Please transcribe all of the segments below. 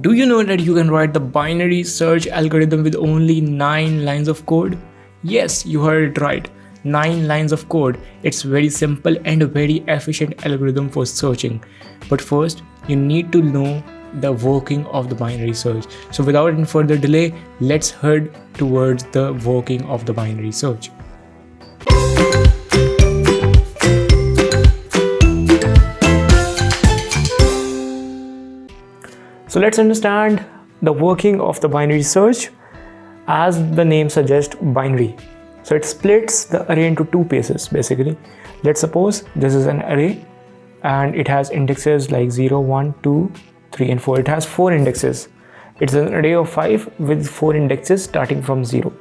Do you know that you can write the binary search algorithm with only 9 lines of code? Yes, you heard it right. 9 lines of code. It's very simple and a very efficient algorithm for searching. But first, you need to know the working of the binary search. So without any further delay, let's head towards the working of the binary search. So let's understand the working of the binary search. As the name suggests, binary. So it splits the array into two pieces basically. Let's suppose this is an array and it has indexes like 0, 1, 2, 3 and 4. It has 4 indexes. It's an array of 5 with 4 indexes starting from 0.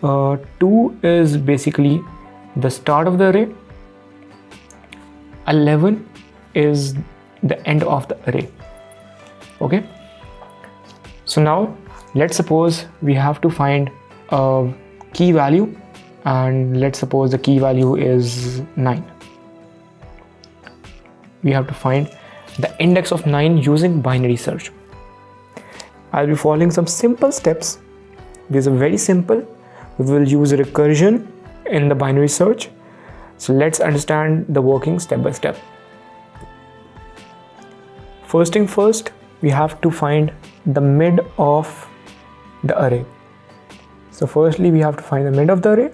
2 is basically the start of the array. 11 is the end of the array. Okay, so now let's suppose we have to find a key value, and let's suppose the key value is 9. We have to find the index of 9 using binary search. I'll be following some simple steps. These are very simple. We will use recursion in the binary search. So let's understand the working step by step. First thing first, we have to find the mid of the array. So firstly, we have to find the mid of the array,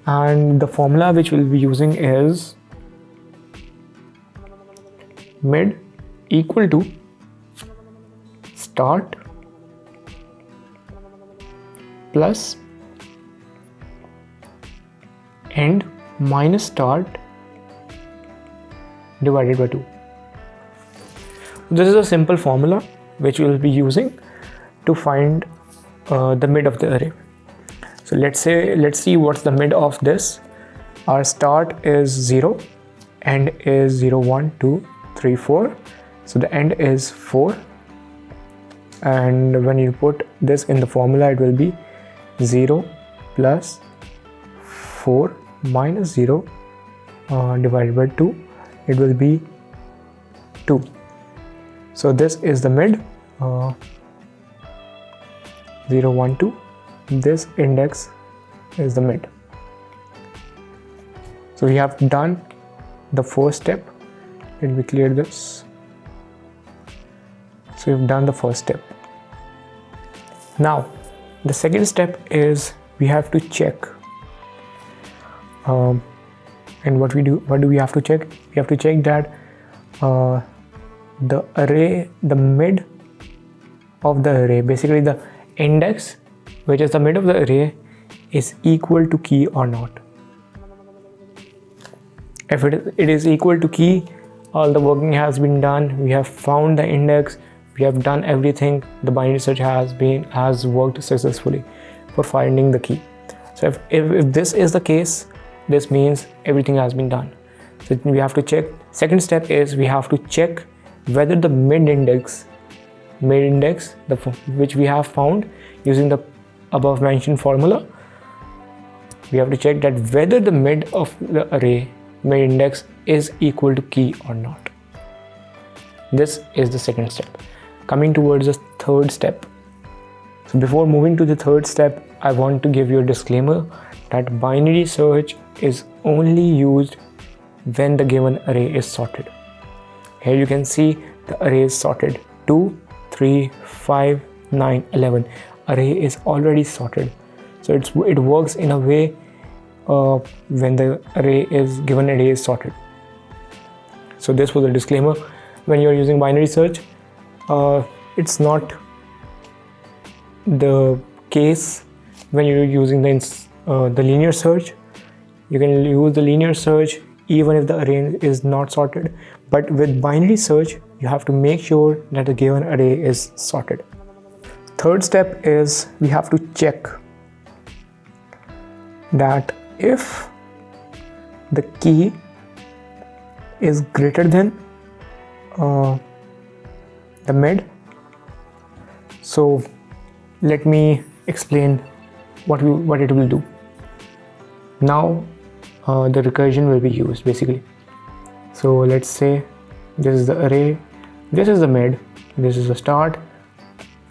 and the formula which we'll be using is mid equal to start plus end minus start divided by 2. This is a simple formula which we will be using to find the mid of the array. So let's see what's the mid of this. Our start is 0, end is 0, 1, 2, 3, 4. So the end is 4. And when you put this in the formula, it will be 0 plus 4 minus 0 divided by 2. It will be 2. So this is the mid, 0, 1, 2. This index is the mid. So we have done the first step. Let me clear this. So we've done the first step. Now the second step is we have to check. And what do we have to check? We have to check that the array, the mid of the array, basically the index which is the mid of the array, is equal to key or not. If it is equal to key, all the working has been done. We have found the index, we have done everything. The binary search has worked successfully for finding the key. So if this is the case, this means everything has been done. So we have to check. Second step is we have to check whether the mid index which we have found using the above mentioned formula, we have to check that whether the mid of the array, mid index, is equal to key or not. This is the second step. Coming towards the third step. So before moving to the third step, I want to give you a disclaimer that binary search is only used when the given array is sorted. Here you can see the array is sorted. 2, 3, 5, 9, 11. Array is already sorted. So it works in a way when the given array is sorted. So this was a disclaimer. When you're using binary search, it's not the case when you're using the linear search. You can use the linear search even if the array is not sorted, but with binary search you have to make sure that the given array is sorted. Third step is we have to check that if the key is greater than the mid. So let me explain what it will do. Now the recursion will be used basically. So let's say this is the array, this is the mid, this is the start,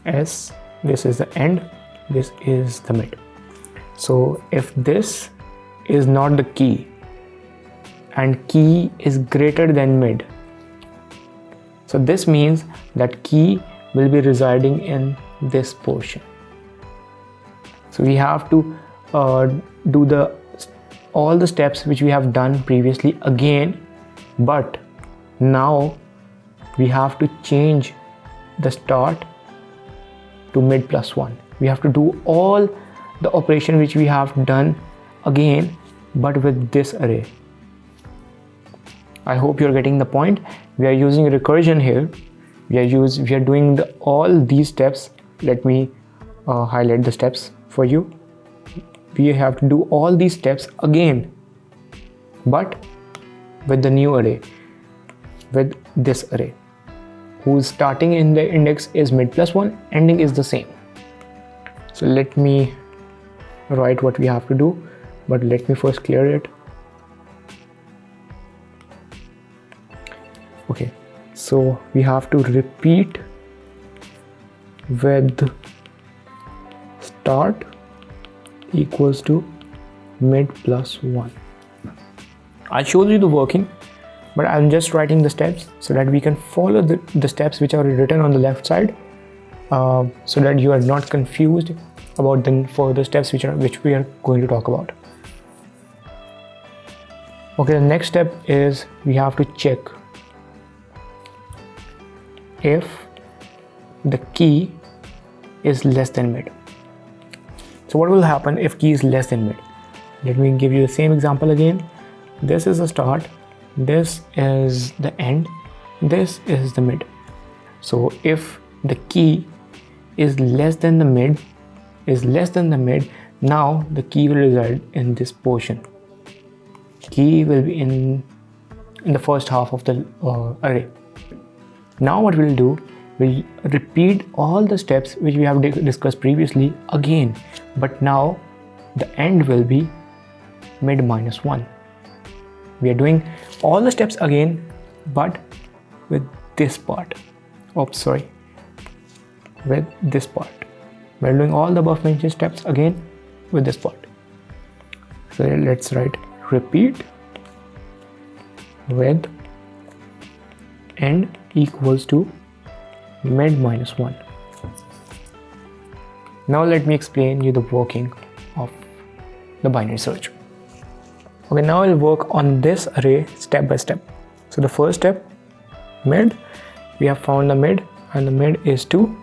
S, this is the end, this is the mid. So if this is not the key and key is greater than mid, so this means that key will be residing in this portion. So we have to do all the steps which we have done previously again, but now we have to change the start to mid plus 1. We have to do all the operation which we have done again, but with this array. I hope you're getting the point. We are using recursion here. We are doing all these steps. Let me highlight the steps for you. We have to do all these steps again, but with the new array, with this array, whose starting in the index is mid plus 1, ending is the same. So let me write what we have to do, but let me first clear it. Okay, so we have to repeat with start equals to mid plus 1. I showed you the working, but I'm just writing the steps so that we can follow the steps which are written on the left side, so that you are not confused about the further steps which we are going to talk about. Okay, the next step is we have to check if the key is less than mid. So what will happen if key is less than mid? Let me give you the same example again. This is the start, this is the end, this is the mid. So if the key is less than the mid, now the key will reside in this portion. Key will be in the first half of the array. Now what we'll do, we'll repeat all the steps which we have discussed previously again, but now the end will be mid minus 1. We are doing all the steps again, but with this part. With this part. We're doing all the above mentioned steps again with this part. So let's write repeat with end equals to mid minus 1. Now let me explain you the working of the binary search. Okay, now I'll work on this array step by step. So the first step, mid, we have found the mid, and the mid is 2.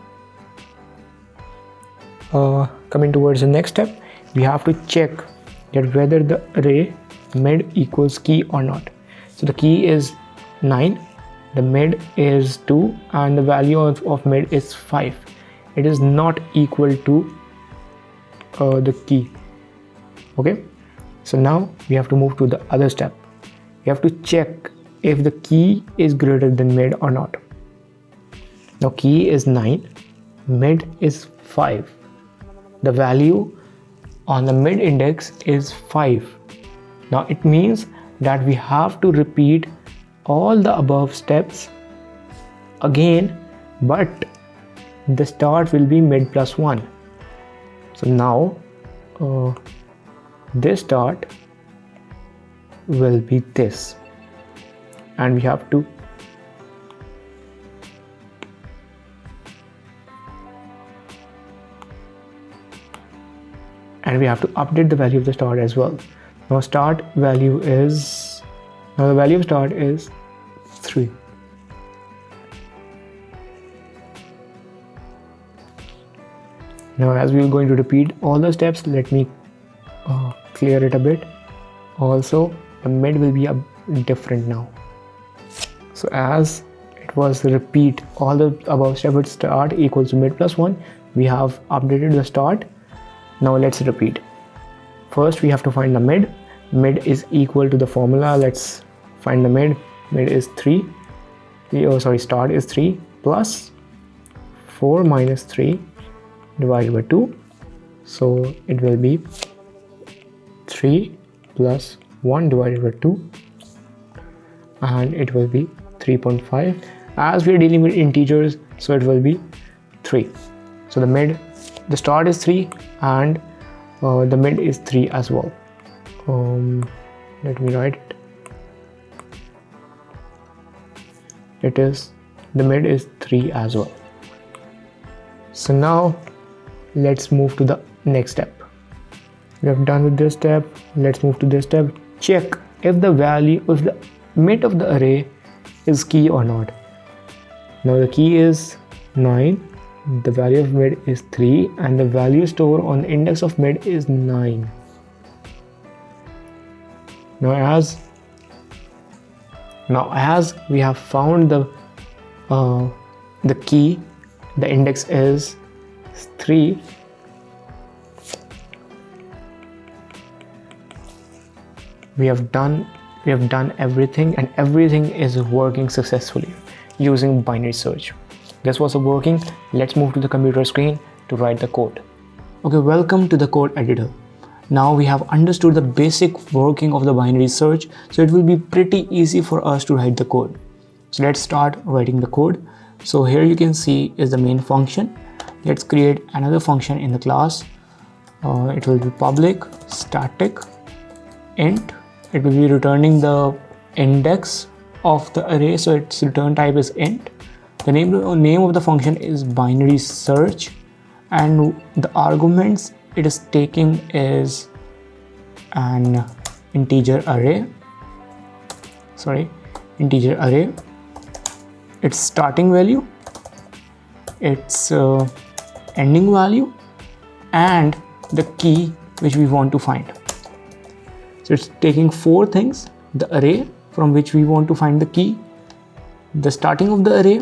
Coming towards the next step, we have to check that whether the array mid equals key or not. So the key is 9, the mid is 2, and the value of mid is 5. It is not equal to the key. Okay, so now we have to move to the other step. We have to check if the key is greater than mid or not. Now key is 9, mid is 5. The value on the mid index is 5. Now it means that we have to repeat all the above steps again, but the start will be mid plus 1. So now this start will be this, and we have to update the value of the start as well. Now the value of start is 3. Now as we are going to repeat all the steps, let me clear it a bit. Also the mid will be different now. So as it was repeat all the above steps with start equals to mid plus 1, we have updated the start. Now let's repeat. First we have to find the mid. Mid is equal to the formula. Let's find the mid. Mid is 3. Start is 3 plus 4 minus 3 divided by 2. So it will be 3 plus 1 divided by 2, and it will be 3.5. As we are dealing with integers, so it will be 3. So the start is 3 and the mid is 3 as well. Let me write it. The mid is 3 as well. So now let's move to the next step. We have done with this step. Let's move to this step. Check if the value of the mid of the array is key or not. Now the key is 9, the value of mid is 3, and the value stored on the index of mid is 9. Now as we have found the key, the index is 3. We have done everything, and everything is working successfully using binary search. This was working. Let's move to the computer screen to write the code. Okay, welcome to the code editor. Now we have understood the basic working of the binary search, so it will be pretty easy for us to write the code. So let's start writing the code. So here you can see is the main function. Let's create another function in the class. It will be public static int. It will be returning the index of the array, so its return type is int. The name of the function is binary search, and the arguments it is taking is an integer array. Its starting value, its ending value, and the key which we want to find. So it's taking 4 things: the array from which we want to find the key, the starting of the array,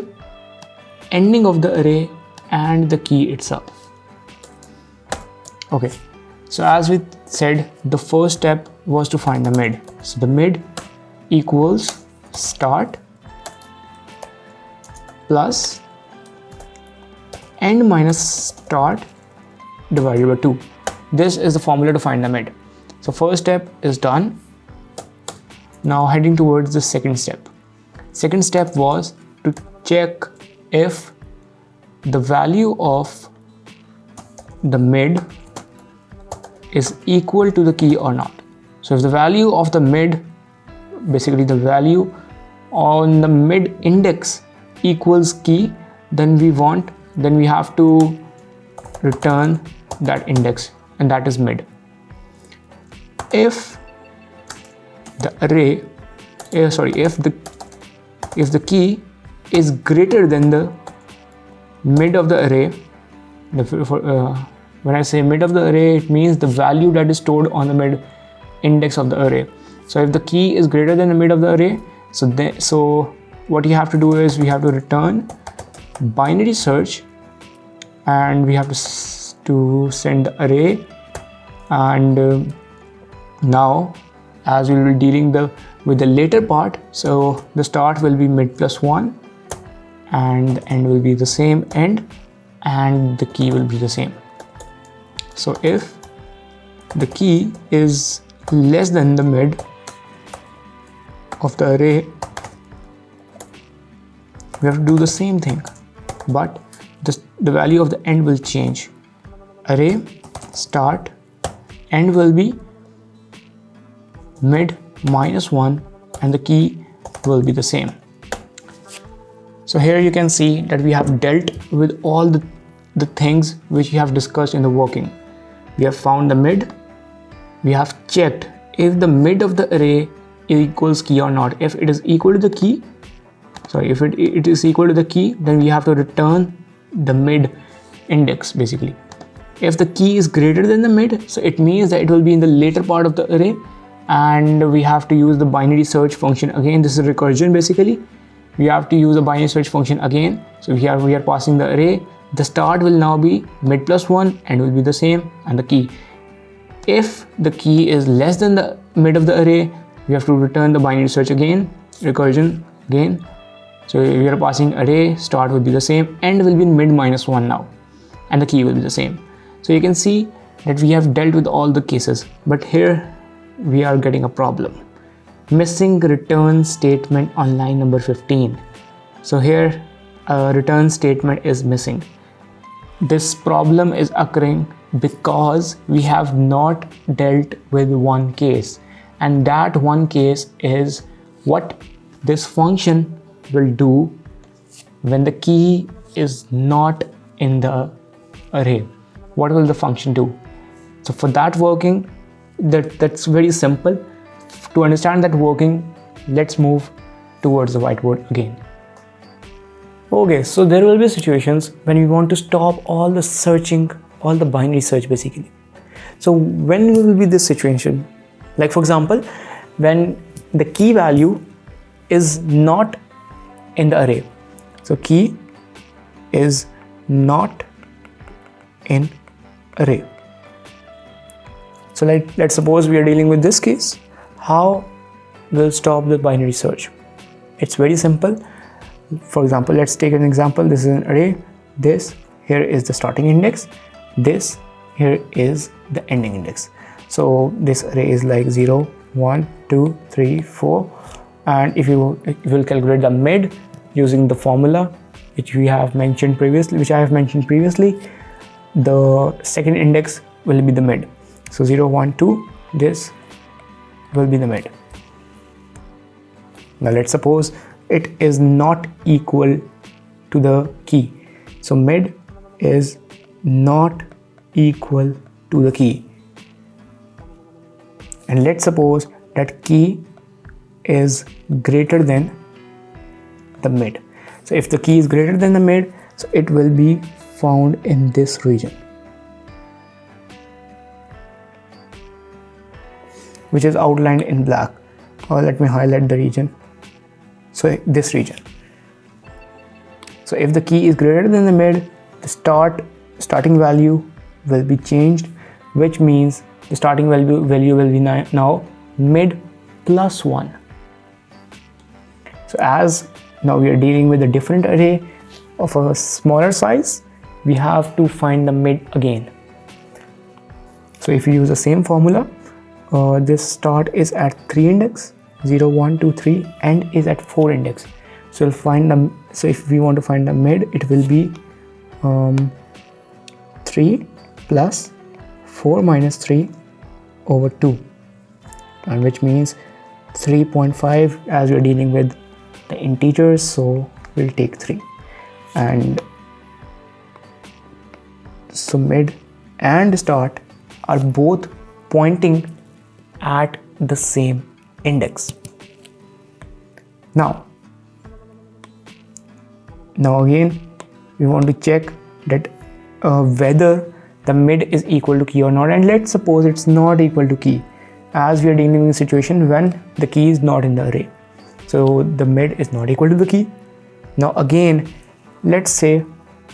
ending of the array, and the key itself. Okay, so as we said, the first step was to find the mid. So the mid equals start plus end minus start divided by 2. This is the formula to find the mid. So first step is done. Now heading towards the second step. Second step was to check if the value of the mid is equal to the key or not. So if the value of the mid, basically the value on the mid index equals key, then we have to return that index, and that is mid. If the array, if the key is greater than the mid of the array, when I say mid of the array, it means the value that is stored on the mid index of the array. So if the key is greater than the mid of the array, so what you have to do is we have to return binary search, and we have to send the array. And now as we will be dealing with the later part, so the start will be mid plus 1, and the end will be the same end, and the key will be the same. So if the key is less than the mid of the array, we have to do the same thing, but the value of the end will change. Array start end will be mid minus 1, and the key will be the same. So here you can see that we have dealt with all the things which we have discussed in the working. We have found the mid. We have checked if the mid of the array equals key or not. If it is equal to the key, if it is equal to the key, then we have to return the mid index basically. If the key is greater than the mid, so it means that it will be in the later part of the array, and we have to use the binary search function again. This is recursion basically. We have to use the binary search function again. So we are passing the array. The start will now be mid plus 1, end will be the same, and the key. If the key is less than the mid of the array, we have to return the binary search again, recursion again. So we are passing array, start will be the same, end will be mid minus 1 now, and the key will be the same. So you can see that we have dealt with all the cases, but here we are getting a problem. Missing return statement on line number 15. So here a return statement is missing. This problem is occurring because we have not dealt with one case, and that one case is what this function will do when the key is not in the array. What will the function do? So for that working, that's very simple. To understand that working, let's move towards the whiteboard again. Okay, so there will be situations when we want to stop all the searching, all the binary search basically. So when will be this situation? Like for example, when the key value is not in the array. So key is not in array. So let's suppose we are dealing with this case. How will stop the binary search? It's very simple. For example, let's take an example. This is an array. This here is the starting index. This here is the ending index. So this array is like 0, 1, 2, 3, 4. And if you will calculate the mid using the formula which I have mentioned previously, the second index will be the mid. So 0, 1, 2, this will be the mid. Now let's suppose it is not equal to the key. So mid is not equal to the key. And let's suppose that key is greater than the mid. So if the key is greater than the mid, so it will be found in this region, which is outlined in black. Or let me highlight the region. So this region. So if the key is greater than the mid, the starting value will be changed, which means the starting value will be now mid plus 1. So as now we are dealing with a different array of a smaller size, we have to find the mid again. So if you use the same formula, this start is at 3 index, 0, 1, 2, 3, end is at 4 index. So we'll find the, so if we want to find the mid, it will be 3 plus 4 minus 3 over 2, and which means 3.5, as we're dealing with the integers, so we'll take 3. And so mid and start are both pointing at the same index. Now again we want to check that whether the mid is equal to key or not, and let's suppose it's not equal to key, as we are dealing with a situation when the key is not in the array. So the mid is not equal to the key. Now again, let's say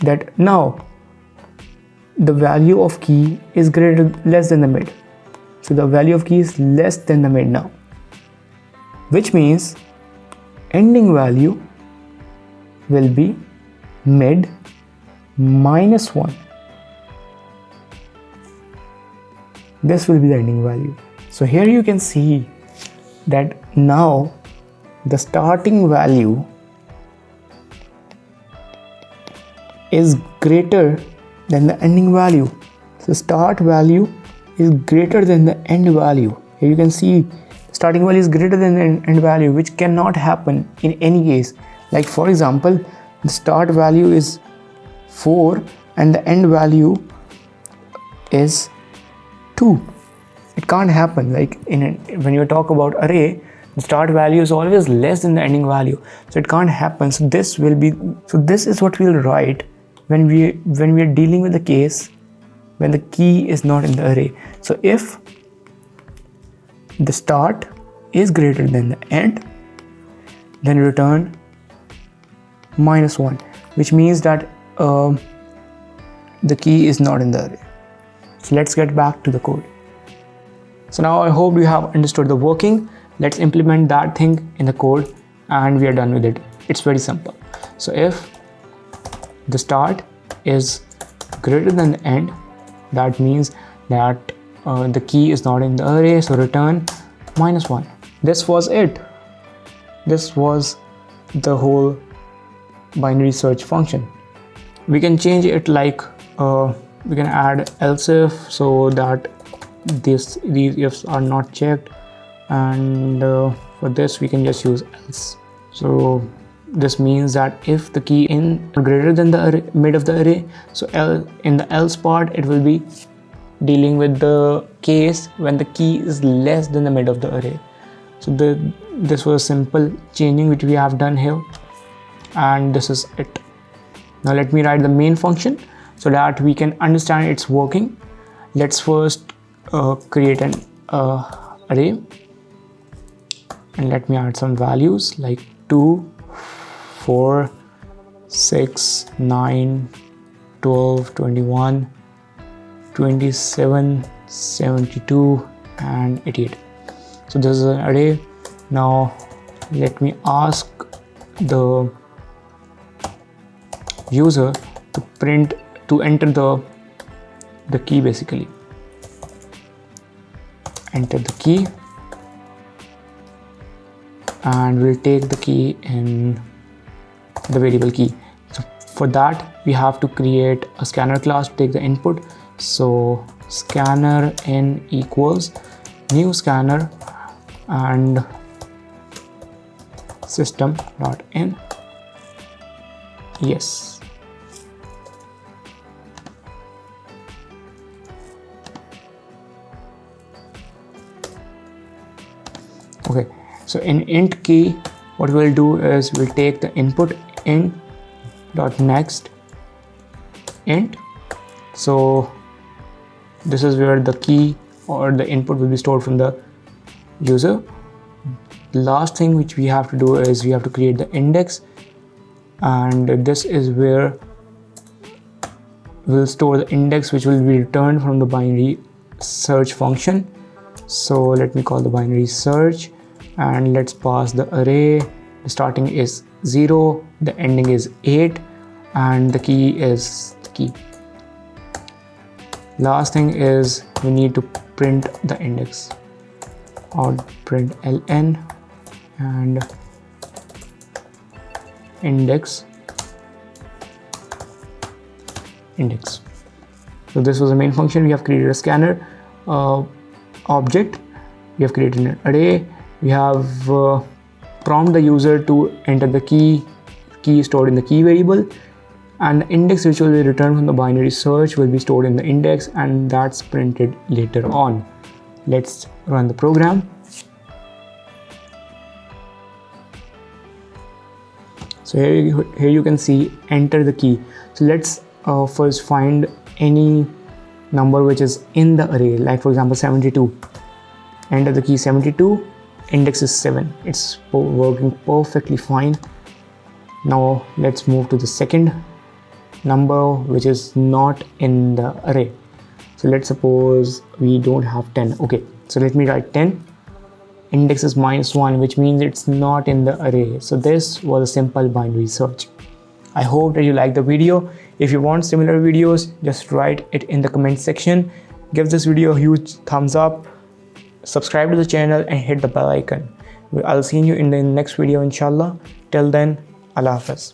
that now the value of key is less than the mid. So the value of key is less than the mid now, which means ending value will be mid minus 1. This will be the ending value. So here you can see that now the starting value is greater than the ending value. So start value is greater than the end value. Here you can see starting value is greater than the end value, which cannot happen in any case. Like for example, the start value is 4 and the end value is 2. It can't happen. Like when you talk about array, the start value is always less than the ending value, so it can't happen. So this is what we'll write when we are dealing with the case when the key is not in the array. So if the start is greater than the end, then return minus 1, which means that the key is not in the array. So let's get back to the code. So now I hope you have understood the working. Let's implement that thing in the code and we are done with it. It's very simple. So if the start is greater than the end, that means that the key is not in the array, so return minus 1. This was it. This was the whole binary search function. We can change it like we can add else if, so that these ifs are not checked, and for this we can just use else. So this means that if the key in greater than the array, mid of the array, so in the else part it will be dealing with the case when the key is less than the mid of the array. So this was a simple changing which we have done here, and this is it. Now let me write the main function so that we can understand it's working. Let's first create an array, and let me add some values like 2, 4, 6, 9, 12, 21, 27, 72 and 88. So this is an array. Now let me ask the user to enter the key. Basically enter the key, and we'll take the key in the variable key. So for that we have to create a scanner class to take the input. So scanner in equals new scanner and system.in. Yes. Okay, so in int key what we'll do is we'll take the input int dot next int. So this is where the key or the input will be stored from the user. The last thing which we have to do is we have to create the index, and this is where we'll store the index which will be returned from the binary search function. So let me call the binary search, and let's pass the array. The starting is 0, the ending is 8, and the key is the key. Last thing is we need to print the index, or print ln and index. So this was the main function. We have created a scanner object, we have created an array, we have prompted the user to enter the key stored in the key variable, and the index which will be returned from the binary search will be stored in the index, and that's printed later on. Let's run the program. So here you can see enter the key. So let's first find any number which is in the array, like for example 72. Enter the key 72, index is 7. It's working perfectly fine. Now let's move to the second number which is not in the array. So let's suppose we don't have 10. Okay, so let me write 10. Index is -1, which means it's not in the array. So this was a simple binary search. I hope that you liked the video. If you want similar videos, just write it in the comment section. Give this video a huge thumbs up, subscribe to the channel and hit the bell icon. I'll see you in the next video inshallah. Till then, Allah Hafiz.